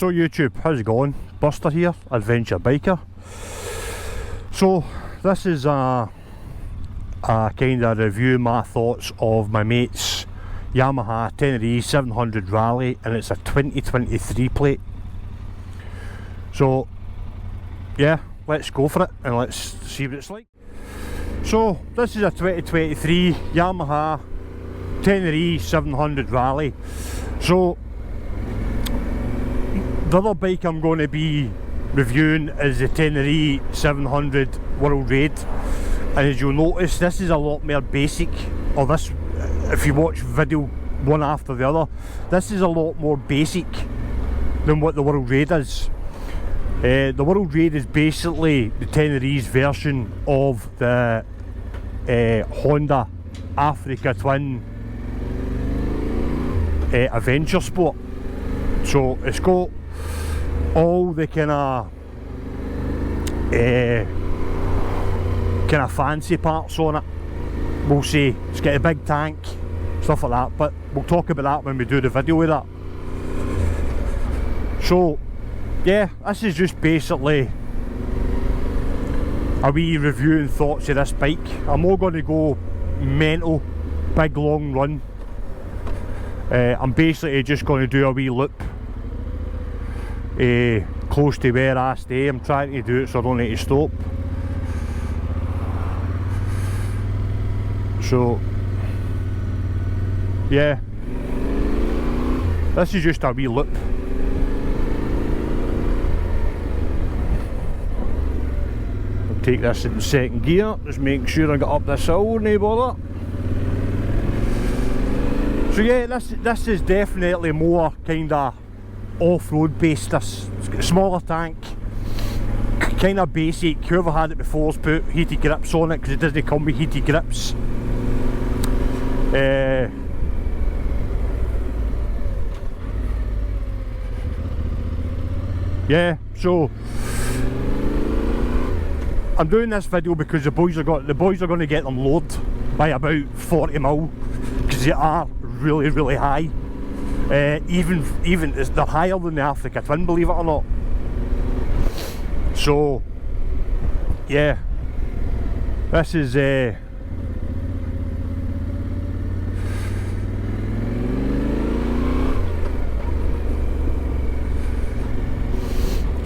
So YouTube, how's it going? Buster here, adventure biker. So this is a kind of review my thoughts of my mate's Yamaha Tenere 700 Rally, and it's a 2023 plate. So yeah, let's go for it and let's see what it's like. So this is a 2023 Yamaha Tenere 700 Rally. So the other bike I'm going to be reviewing is the Tenere 700 World Raid, and as you'll notice, this is a lot more basic, or this, if you watch video one after the other, this is a lot more basic than what the World Raid is. The World Raid is basically the Tenere's version of the Honda Africa Twin Adventure Sport. So it's got all the kind of fancy parts on it. We'll say it's got a big tank, stuff like that, but we'll talk about that when we do the video with that. So yeah, this is just basically a wee review and thoughts of this bike. I'm not going to go mental, big long run. I'm basically just going to do a wee loop close to where I stay. I'm trying to do it so I don't need to stop. So yeah, this is just a wee loop. I'll take this in second gear, just make sure I get up this hill, no bother. So yeah, this is definitely more kind of off-road based. It's got a smaller tank, kind of basic. Whoever had it before's put heated grips on it because it doesn't come with heated grips. Yeah, so I'm doing this video because the boys are going to get them lowered by about 40 mil because they are really high. Even they're higher than the Africa Twin, believe it or not. So yeah, this is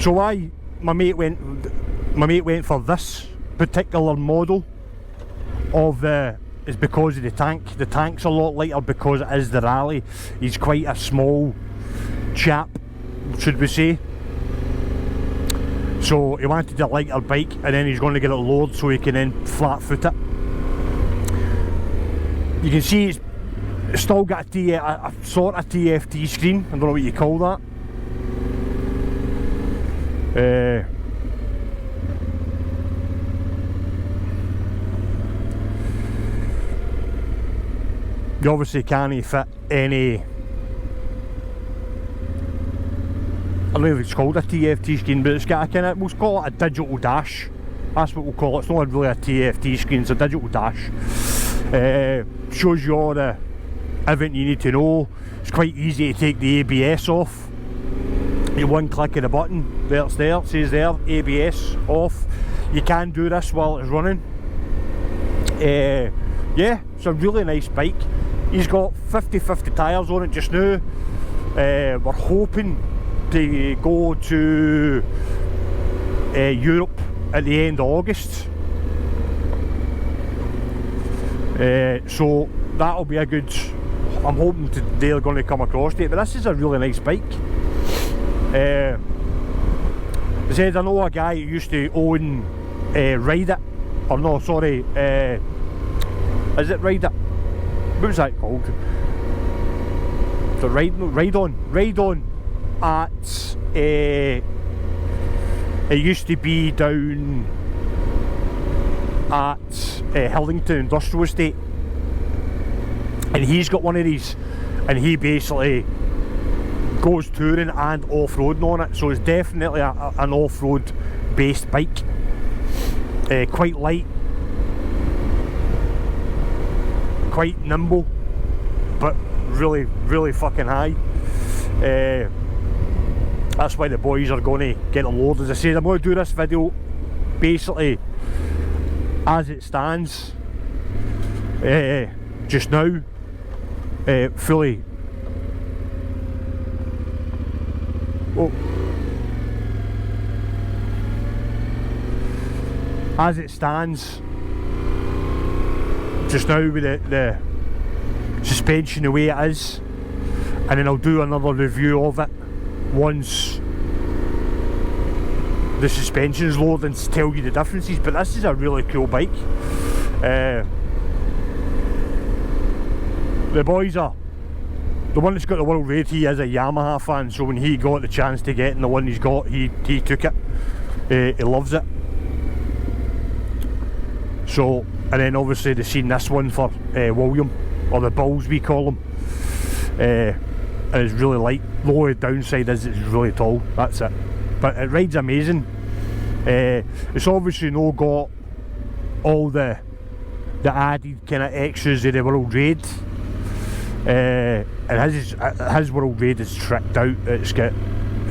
so why my mate went for this particular model of the is because of the tank. The tank's a lot lighter because it is the Rally. He's quite a small chap, should we say. So he wanted a lighter bike, and then he's going to get it lowered so he can then flat foot it. You can see it's still got a sort of TFT screen. I don't know what you call that. You obviously can't fit any, I don't know if it's called a TFT screen, but it's got a kind of, we'll call it a digital dash. That's what we'll call it. It's not really a TFT screen, it's a digital dash. Shows you all the everything you need to know. It's quite easy to take the ABS off. You one click of the button, there it's there, it says there, ABS off. You can do this while it's running. Yeah, it's a really nice bike. He's got 50/50 tyres on it just now. We're hoping to go to Europe at the end of August. So that'll be a good, I'm hoping they're going to come across it, but this is a really nice bike. I said I know a guy who used to own Ride It, or no, sorry, is it Ride It? What was that called? So Ride On at it used to be down at Hillington Industrial Estate, and he's got one of these, and he basically goes touring and off-roading on it, so it's definitely an off-road based bike. Quite light, quite nimble, but really fucking high. that's why the boys are going to get them loaded. As I said, I'm going to do this video basically as it stands just now, fully. Oh. As it stands just now with the suspension the way it is, and then I'll do another review of it once the suspension's loaded and tell you the differences. But this is a really cool bike. The boys are, the one that's got the world raid, he is a Yamaha fan, so when he got the chance to get in the one he's got, he took it. He loves it. So, and then obviously they've seen this one for William, or the Bulls we call him, and it's really light. The only downside is it's really tall, that's it. But it rides amazing. It's obviously no got all the added kind of extras of the world raid, and his world raid is tricked out. It's got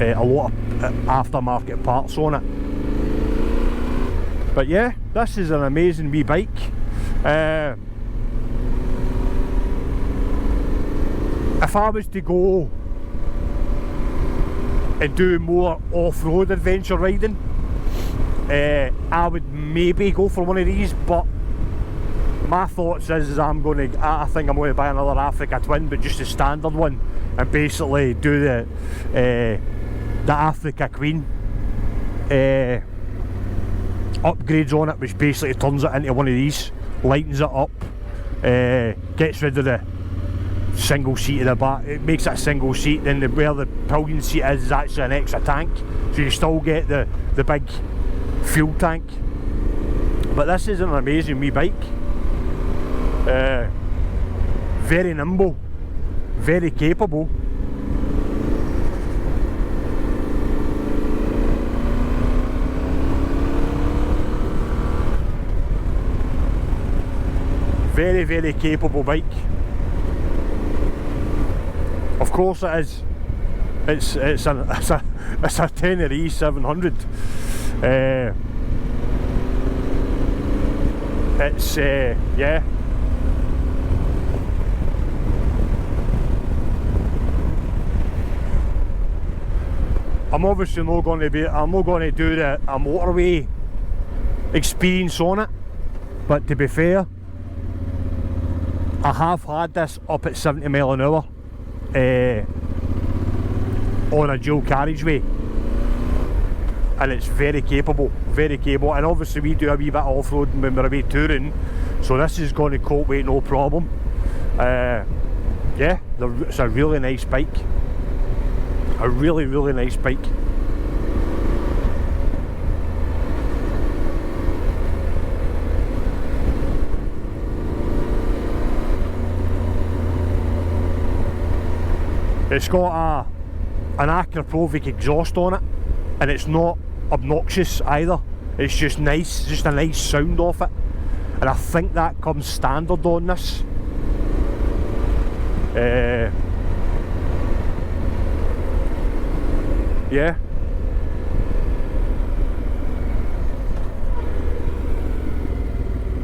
a lot of aftermarket parts on it. But yeah, this is an amazing wee bike. If I was to go and do more off-road adventure riding, I would maybe go for one of these, but my thoughts is I think I'm going to buy another Africa Twin, but just a standard one, and basically do the Africa Queen upgrades on it, which basically turns it into one of these, lightens it up, gets rid of the single seat at the back, it makes it a single seat, then where the pillion seat is actually an extra tank, so you still get the big fuel tank. But this is an amazing wee bike, very nimble, very capable. Very, very capable bike. Of course it is. It's a Tenere 700. It's yeah. I'm obviously not going to do a motorway experience on it, but to be fair, I have had this up at 70 mile an hour on a dual carriageway, and it's very capable, and obviously we do a wee bit of off-roading when we're away touring, so this is going to cope with no problem. Yeah, it's a really nice bike, a really, really nice bike. It's got an Acropovic exhaust on it, and it's not obnoxious either. It's just nice, just a nice sound off it, and I think that comes standard on this. Yeah.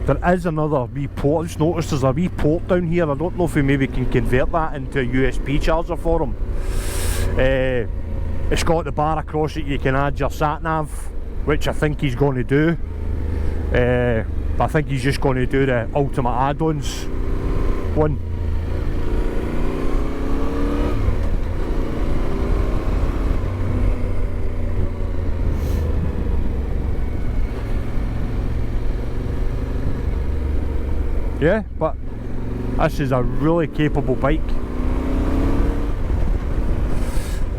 There is another wee port. I just noticed there's a wee port down here. I don't know if we maybe can convert that into a USB charger for them. It's got the bar across it, you can add your sat nav, which I think he's going to do. But I think he's just going to do the ultimate add-ons one. Yeah, but this is a really capable bike.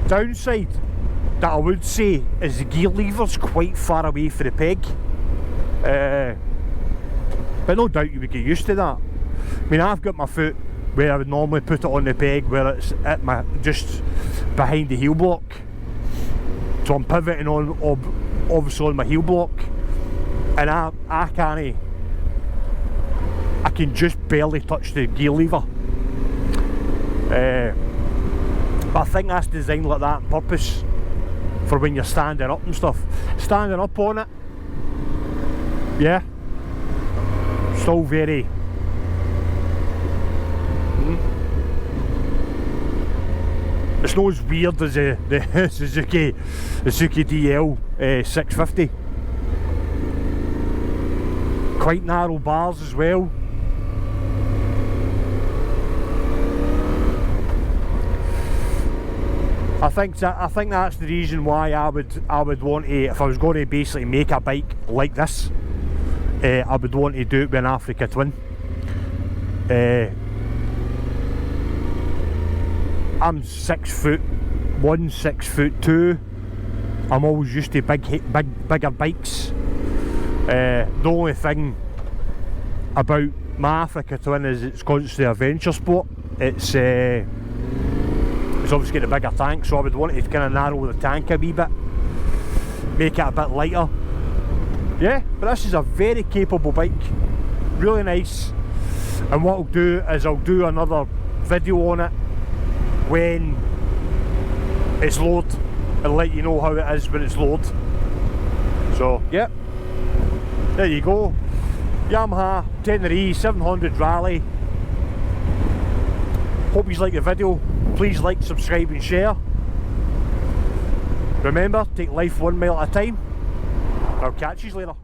Downside that I would say is the gear lever's quite far away from the peg, but no doubt you would get used to that. I mean, I've got my foot where I would normally put it on the peg, where it's at my just behind the heel block, so I'm pivoting on obviously on my heel block, and I can just barely touch the gear lever. But I think that's designed like that on purpose, for when you're standing up and stuff. Standing up on it, yeah, still very it's not as weird as the Suzuki DL 650. Quite narrow bars as well. I think that's the reason why I would want to, if I was going to basically make a bike like this, I would want to do it with an Africa Twin. I'm 6'1", 6'2". I'm always used to bigger bikes. The only thing about my Africa Twin is it's constantly a venture sport. It's obviously got a bigger tank, so I would want to kind of narrow the tank a wee bit, make it a bit lighter. Yeah, but this is a very capable bike, really nice. And what I'll do is I'll do another video on it when it's load and let you know how it is when it's load. So yeah, there you go, Yamaha Tenere 700 Rally. Hope you like the video. Please like, subscribe and share. Remember, take life 1 mile at a time. I'll catch you later.